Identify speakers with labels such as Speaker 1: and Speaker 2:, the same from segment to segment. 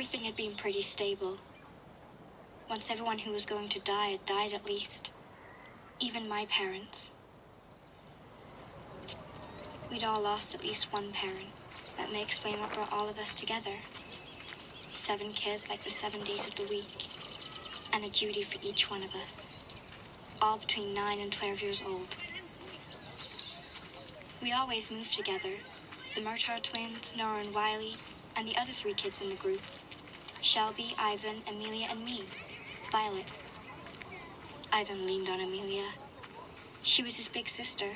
Speaker 1: Everything had been pretty stable. Once everyone who was going to die had died at least. Even my parents. We'd all lost at least one parent. That may explain what brought all of us together. 7 kids like the 7 days of the week. And a duty for each one of us. All between 9 and 12 years old. We always moved together. The Murtaugh twins, Nora and Wiley, and the other 3 kids in the group. Shelby, Ivan, Amelia, and me, Violet. Ivan leaned on Amelia. She was his big sister.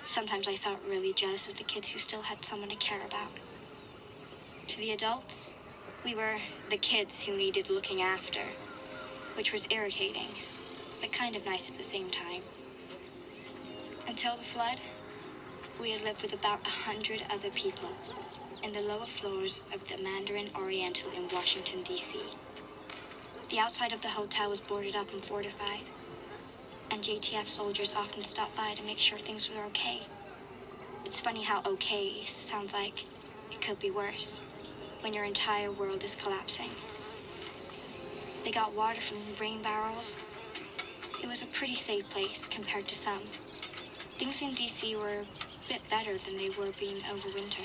Speaker 1: Sometimes I felt really jealous of the kids who still had someone to care about. To the adults, we were the kids who needed looking after, which was irritating, but kind of nice at the same time. Until the flood, we had lived with about 100 other people in the lower floors of the Mandarin Oriental in Washington, D.C. The outside of the hotel was boarded up and fortified, and JTF soldiers often stopped by to make sure things were okay. It's funny how okay sounds like it could be worse when your entire world is collapsing. They got water from rain barrels. It was a pretty safe place compared to some. Things in D.C. were a bit better than they were being over winter.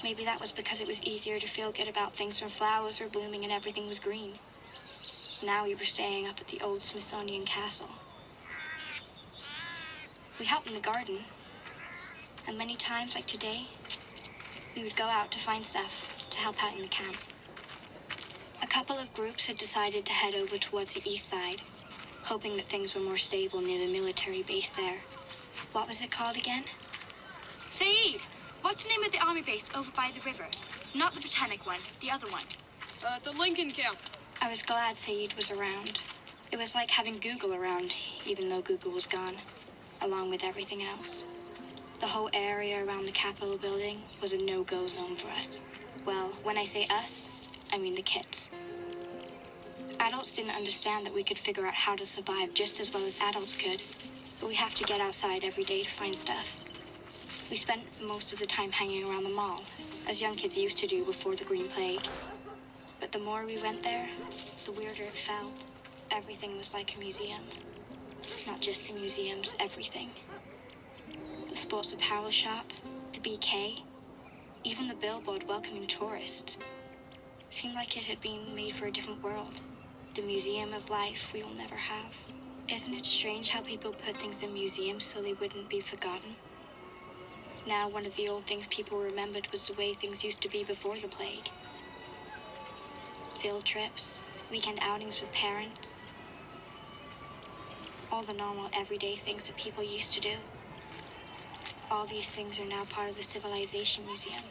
Speaker 1: Maybe that was because it was easier to feel good about things when flowers were blooming and everything was green. Now we were staying up at the old Smithsonian Castle. We helped in the garden, and many times, like today, we would go out to find stuff to help out in the camp. A couple of groups had decided to head over towards the east side, hoping that things were more stable near the military base there. What was it called again? Saeed, what's the name of the army base over by the river? Not the Potomac one, the other one.
Speaker 2: The Lincoln Camp.
Speaker 1: I was glad Saeed was around. It was like having Google around, even though Google was gone, along with everything else. The whole area around the Capitol building was a no-go zone for us. Well, when I say us, I mean the kids. Adults didn't understand that we could figure out how to survive just as well as adults could, but we have to get outside every day to find stuff. We spent most of the time hanging around the mall, as young kids used to do before the Green Plague. But the more we went there, the weirder it felt. Everything was like a museum. Not just the museums, everything. The sports apparel shop, the BK, even the billboard welcoming tourists. Seemed like it had been made for a different world. The museum of life we will never have. Isn't it strange how people put things in museums so they wouldn't be forgotten? Now one of the old things people remembered was the way things used to be before the plague. Field trips, weekend outings with parents. All the normal everyday things that people used to do. All these things are now part of the Civilization Museum.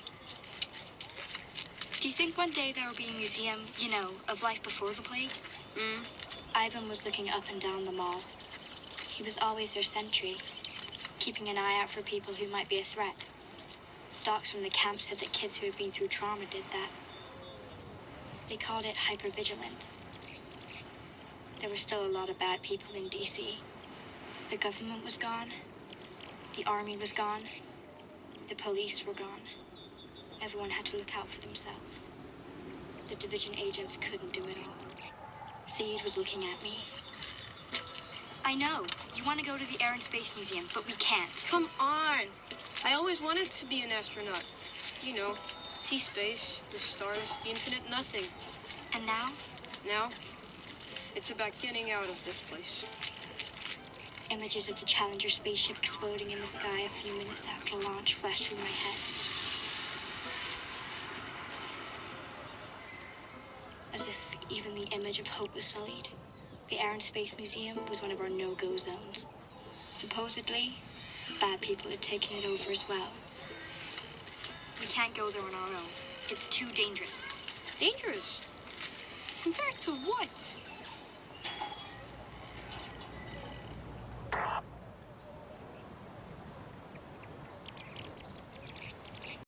Speaker 1: Do you think one day there will be a museum, of life before the plague? Ivan was looking up and down the mall. He was always their sentry, keeping an eye out for people who might be a threat. Docs from the camp said that kids who had been through trauma did that. They called it hypervigilance. There were still a lot of bad people in D.C. The government was gone. The army was gone. The police were gone. Everyone had to look out for themselves. The division agents couldn't do it all. Saeed was looking at me. I know. You want to go to the Air and Space Museum, but we can't.
Speaker 2: Come on. I always wanted to be an astronaut. See space, the stars, the infinite nothing.
Speaker 1: And now?
Speaker 2: Now, it's about getting out of this place.
Speaker 1: Images of the Challenger spaceship exploding in the sky a few minutes after launch flashed through my head. As if even the image of hope was sullied, the Air and Space Museum was one of our no-go zones. Supposedly, bad people had taken it over as well. We can't go there on our own. It's too dangerous.
Speaker 2: Dangerous? Compared to what?